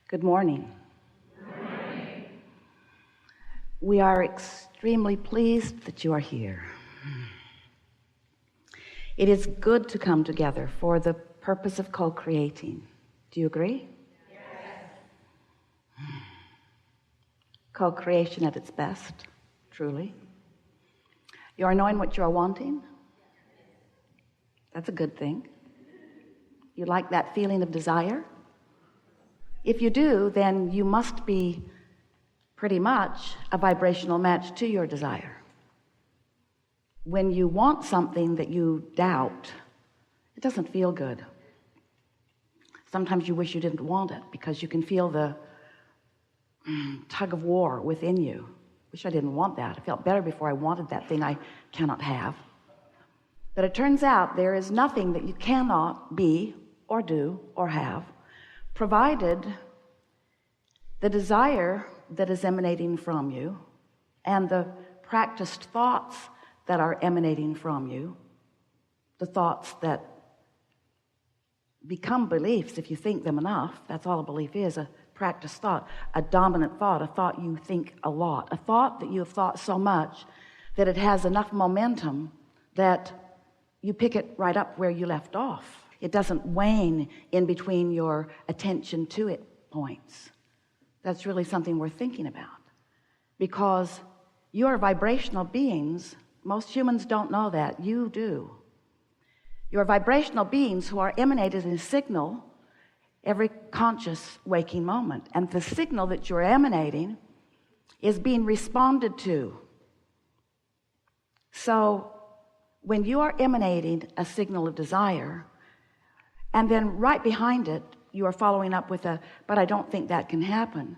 Good morning. We are extremely pleased that you are here. It is good to come together for the purpose of co-creating. Do you agree? Yes. Co-creation at its best, truly. You are knowing what you are wanting? That's a good thing. You like that feeling of desire? If you do, then you must be pretty much a vibrational match to your desire. When you want something that you doubt, it doesn't feel good. Sometimes you wish you didn't want it because you can feel the tug of war within you. Wish I didn't want that. I felt better before I wanted that thing I cannot have. But it turns out there is nothing that you cannot be or do or have, provided the desire that is emanating from you and the practiced thoughts that are emanating from you, the thoughts that become beliefs if you think them enough. That's all a belief is, a practiced thought, a dominant thought, a thought you think a lot, a thought that you have thought so much that it has enough momentum that you pick it right up where you left off. It doesn't wane in between your attention to it points. That's really something worth thinking about, because you are vibrational beings. Most humans don't know that. You do. You're vibrational beings who are emanated in a signal every conscious waking moment, and the signal that you're emanating is being responded to. So when you are emanating a signal of desire, and then right behind it you are following up with a, but I don't think that can happen,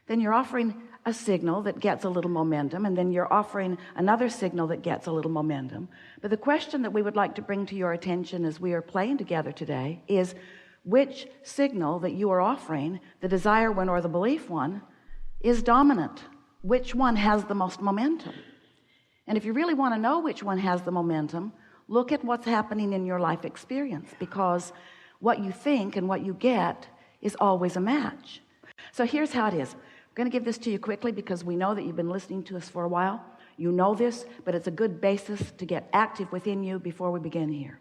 then you're offering a signal that gets a little momentum, and then you're offering another signal that gets a little momentum. But the question that we would like to bring to your attention as we are playing together today is, which signal that you are offering, the desire one or the belief one, is dominant? Which one has the most momentum? And if you really want to know which one has the momentum, look at what's happening in your life experience, because what you think and what you get is always a match. So here's how it is. I'm going to give this to you quickly because we know that you've been listening to us for a while. You know this, but it's a good basis to get active within you before we begin here.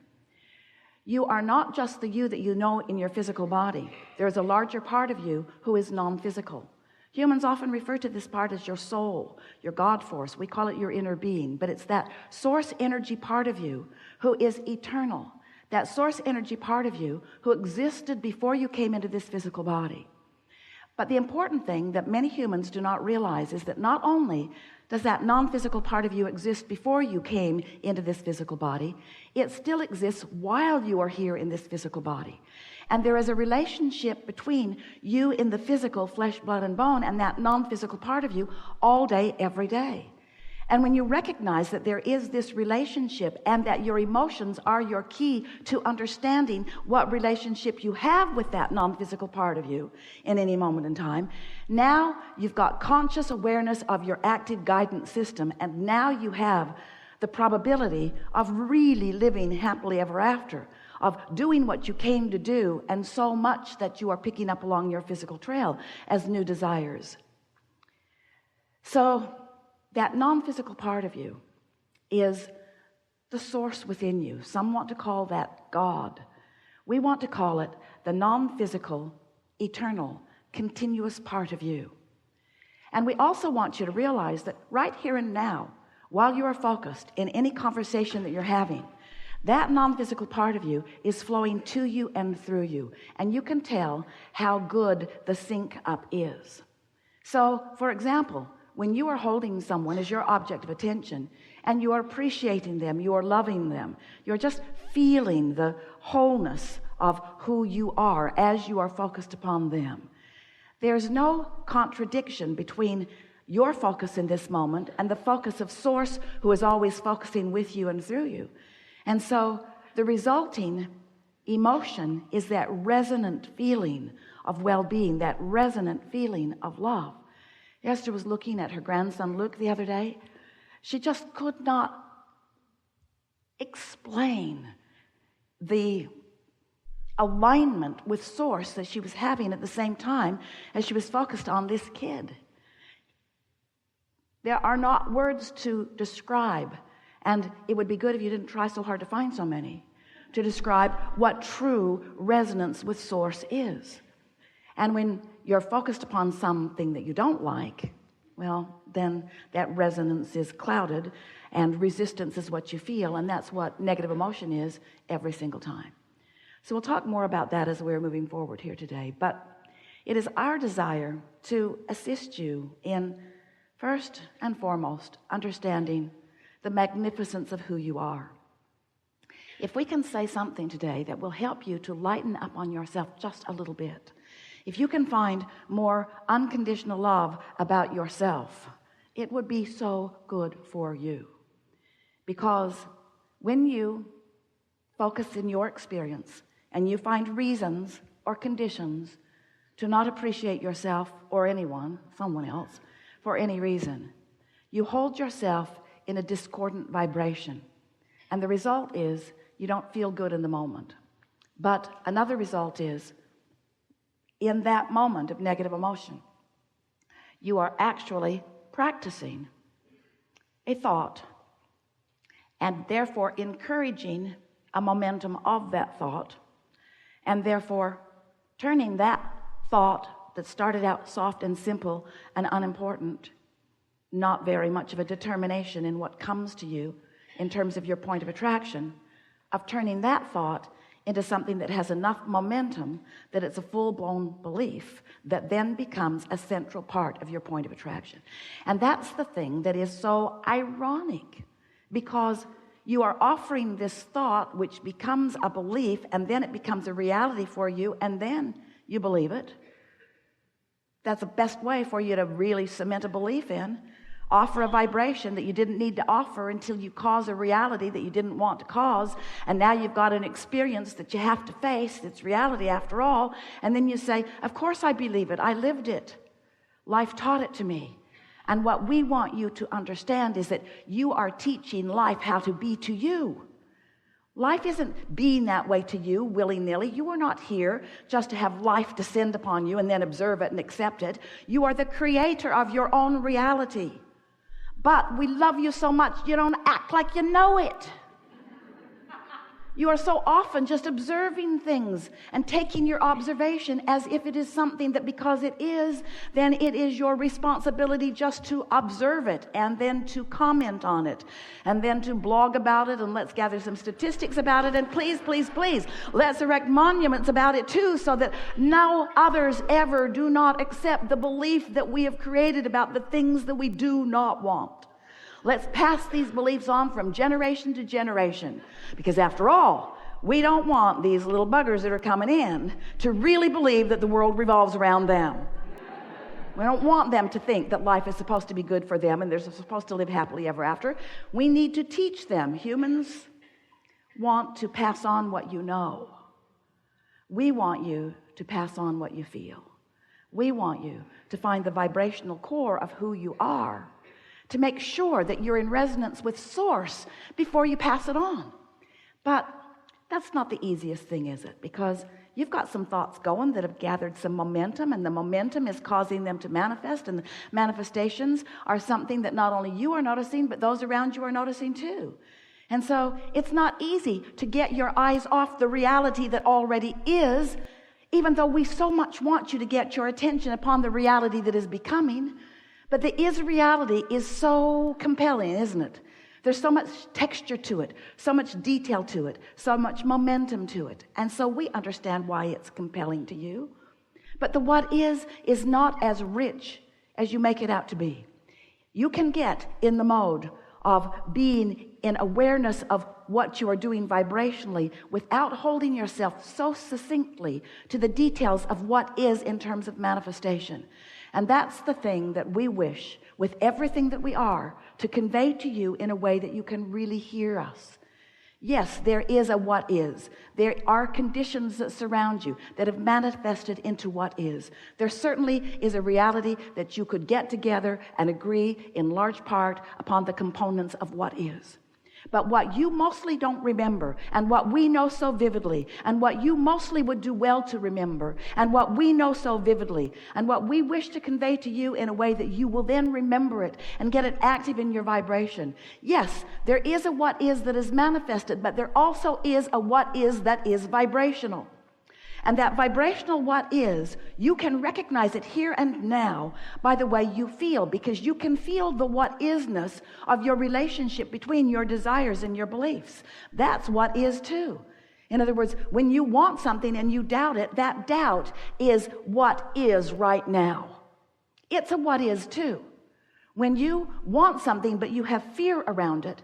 You are not just the you that you know in your physical body. There is a larger part of you who is non-physical. Humans often refer to this part as your soul, your God force. We call it your inner being, but it's that source energy part of you who is eternal. That source energy part of you who existed before you came into this physical body. But the important thing that many humans do not realize is that not only does that non-physical part of you exist before you came into this physical body, it still exists while you are here in this physical body. And there is a relationship between you in the physical flesh, blood, and bone and that non-physical part of you all day, every day. And when you recognize that there is this relationship and that your emotions are your key to understanding what relationship you have with that non-physical part of you in any moment in time, now you've got conscious awareness of your active guidance system, and now you have the probability of really living happily ever after, of doing what you came to do, and so much that you are picking up along your physical trail as new desires. So that non-physical part of you is the source within you. Some want to call that God. We want to call it the non-physical, eternal, continuous part of you. And we also want you to realize that right here and now, while you are focused in any conversation that you're having, that non-physical part of you is flowing to you and through you. And you can tell how good the sync up is. So, for example, when you are holding someone as your object of attention and you are appreciating them, you are loving them, you're just feeling the wholeness of who you are as you are focused upon them. There's no contradiction between your focus in this moment and the focus of Source, who is always focusing with you and through you. And so the resulting emotion is that resonant feeling of well-being, that resonant feeling of love. Esther was looking at her grandson Luke the other day. She just could not explain the alignment with source that she was having at the same time as she was focused on this kid. There are not words to describe, and it would be good if you didn't try so hard to find so many, to describe what true resonance with source is. And when you're focused upon something that you don't like, well, then that resonance is clouded, and resistance is what you feel, and that's what negative emotion is every single time. So we'll talk more about that as we're moving forward here today. But it is our desire to assist you in, first and foremost, understanding the magnificence of who you are. If we can say something today that will help you to lighten up on yourself just a little bit, if you can find more unconditional love about yourself, it would be so good for you. Because when you focus in your experience and you find reasons or conditions to not appreciate yourself or anyone, someone else, for any reason, you hold yourself in a discordant vibration. And the result is you don't feel good in the moment. But another result is, in that moment of negative emotion, you are actually practicing a thought and therefore encouraging a momentum of that thought, and therefore turning that thought that started out soft and simple and unimportant, not very much of a determination in what comes to you in terms of your point of attraction, of turning that thought into something that has enough momentum that it's a full-blown belief that then becomes a central part of your point of attraction. And that's the thing that is so ironic, because you are offering this thought which becomes a belief, and then it becomes a reality for you, and then you believe it. That's the best way for you to really cement a belief in. Offer a vibration that you didn't need to offer until you cause a reality that you didn't want to cause, and now you've got an experience that you have to face. It's reality after all. And then you say, of course I believe it. I lived it. Life taught it to me. And what we want you to understand is that you are teaching life how to be to you. Life isn't being that way to you willy-nilly. You are not here just to have life descend upon you and then observe it and accept it. You are the creator of your own reality. But we love you so much, you don't act like you know it. You are so often just observing things and taking your observation as if it is something that, because it is, then it is your responsibility just to observe it and then to comment on it and then to blog about it, and let's gather some statistics about it, and please, please, please, let's erect monuments about it too, so that no others ever do not accept the belief that we have created about the things that we do not want. Let's pass these beliefs on from generation to generation, because after all, we don't want these little buggers that are coming in to really believe that the world revolves around them. We don't want them to think that life is supposed to be good for them and they're supposed to live happily ever after. We need to teach them. Humans want to pass on what you know. We want you to pass on what you feel. We want you to find the vibrational core of who you are, to make sure that you're in resonance with source before you pass it on. But that's not the easiest thing, is it? Because you've got some thoughts going that have gathered some momentum, and the momentum is causing them to manifest, and the manifestations are something that not only you are noticing, but those around you are noticing too. And so it's not easy to get your eyes off the reality that already is, even though we so much want you to get your attention upon the reality that is becoming. But the is reality is so compelling, isn't it? There's so much texture to it, so much detail to it, so much momentum to it. And so we understand why it's compelling to you. But the what is not as rich as you make it out to be. You can get in the mode of being in awareness of what you are doing vibrationally without holding yourself so succinctly to the details of what is in terms of manifestation. And that's the thing that we wish, with everything that we are, to convey to you in a way that you can really hear us. Yes, there is a what is. There are conditions that surround you that have manifested into what is. There certainly is a reality that you could get together and agree in large part upon the components of what is. But what you mostly don't remember, and what we know so vividly, and what you mostly would do well to remember, and what we know so vividly, and what we wish to convey to you in a way that you will then remember it and get it active in your vibration. Yes, there is a what is that is manifested, but there also is a what is that is vibrational. And that vibrational what is, you can recognize it here and now by the way you feel, because you can feel the what isness of your relationship between your desires and your beliefs. That's what is too. In other words, when you want something and you doubt it, that doubt is what is right now. It's a what is too. When you want something but you have fear around it,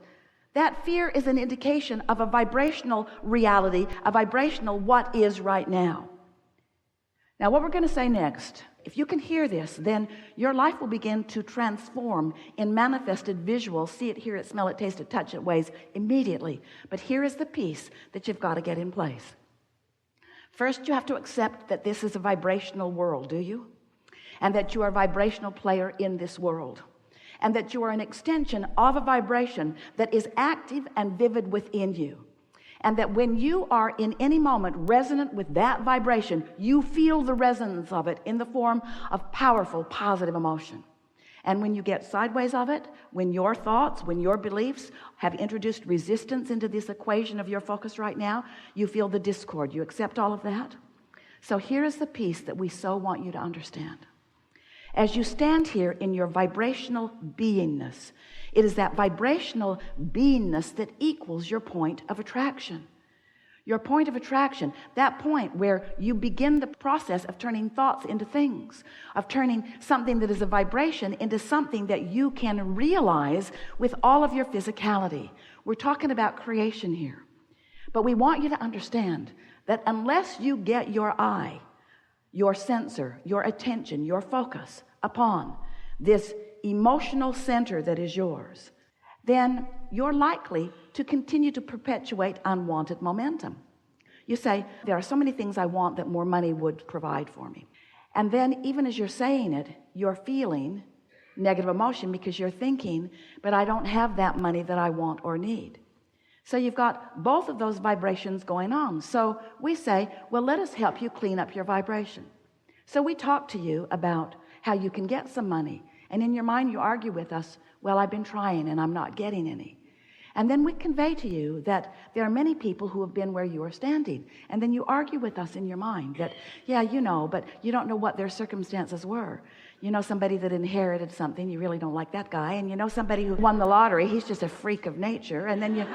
that fear is an indication of a vibrational reality, a vibrational what is right now. Now, what we're going to say next, if you can hear this, then your life will begin to transform in manifested visual, see it, hear it, smell it, taste it, touch it ways immediately. But here is the piece that you've got to get in place. First, you have to accept that this is a vibrational world, do you? And that you are a vibrational player in this world. And that you are an extension of a vibration that is active and vivid within you. And that when you are in any moment resonant with that vibration, you feel the resonance of it in the form of powerful, positive emotion. And when you get sideways of it, when your thoughts, when your beliefs have introduced resistance into this equation of your focus right now, you feel the discord. You accept all of that? So here is the piece that we so want you to understand. As you stand here in your vibrational beingness, it is that vibrational beingness that equals your point of attraction. Your point of attraction, that point where you begin the process of turning thoughts into things, of turning something that is a vibration into something that you can realize with all of your physicality. We're talking about creation here. But we want you to understand that unless you get your eye, your sensor, your attention, your focus upon this emotional center that is yours, then you're likely to continue to perpetuate unwanted momentum. You say, there are so many things I want that more money would provide for me. And then even as you're saying it, you're feeling negative emotion because you're thinking, but I don't have that money that I want or need. So you've got both of those vibrations going on. So we say, well, let us help you clean up your vibration. So we talk to you about how you can get some money. And in your mind, you argue with us, well, I've been trying and I'm not getting any. And then we convey to you that there are many people who have been where you are standing. And then you argue with us in your mind that, yeah, you know, but you don't know what their circumstances were. You know somebody that inherited something, you really don't like that guy. And you know somebody who won the lottery, he's just a freak of nature. And then you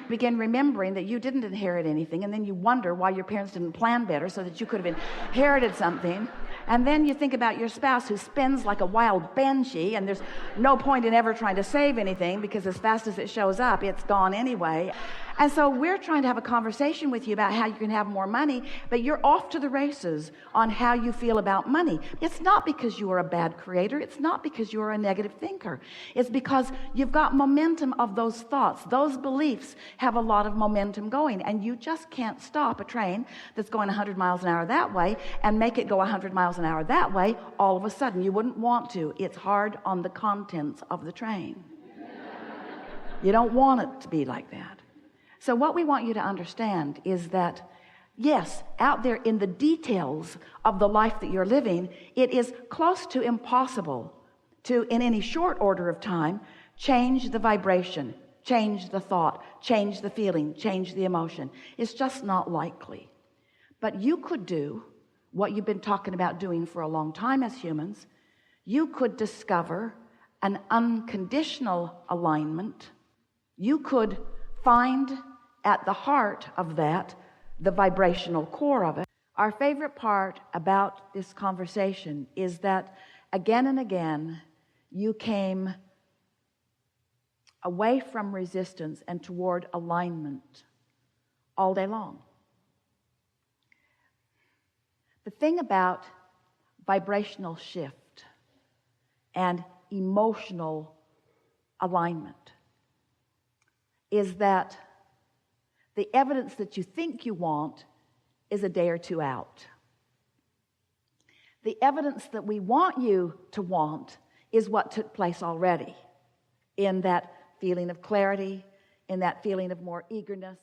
begin remembering that you didn't inherit anything, and then you wonder why your parents didn't plan better so that you could have inherited something. And then you think about your spouse who spends like a wild banshee, and there's no point in ever trying to save anything because as fast as it shows up, it's gone anyway. And so we're trying to have a conversation with you about how you can have more money, but you're off to the races on how you feel about money. It's not because you are a bad creator. It's not because you are a negative thinker. It's because you've got momentum of those thoughts. Those beliefs have a lot of momentum going, and you just can't stop a train that's going 100 miles an hour that way and make it go 100 miles an hour that way all of a sudden. You wouldn't want to. It's hard on the contents of the train. You don't want it to be like that. So what we want you to understand is that, yes, out there in the details of the life that you're living, it is close to impossible to, in any short order of time, change the vibration, change the thought, change the feeling, change the emotion. It's just not likely. But you could do what you've been talking about doing for a long time as humans. You could discover an unconditional alignment. You could find at the heart of that the vibrational core of it. Our favorite part about this conversation is that again and again you came away from resistance and toward alignment all day long. The thing about vibrational shift and emotional alignment is that the evidence that you think you want is a day or two out. The evidence that we want you to want is what took place already, in that feeling of clarity, in that feeling of more eagerness.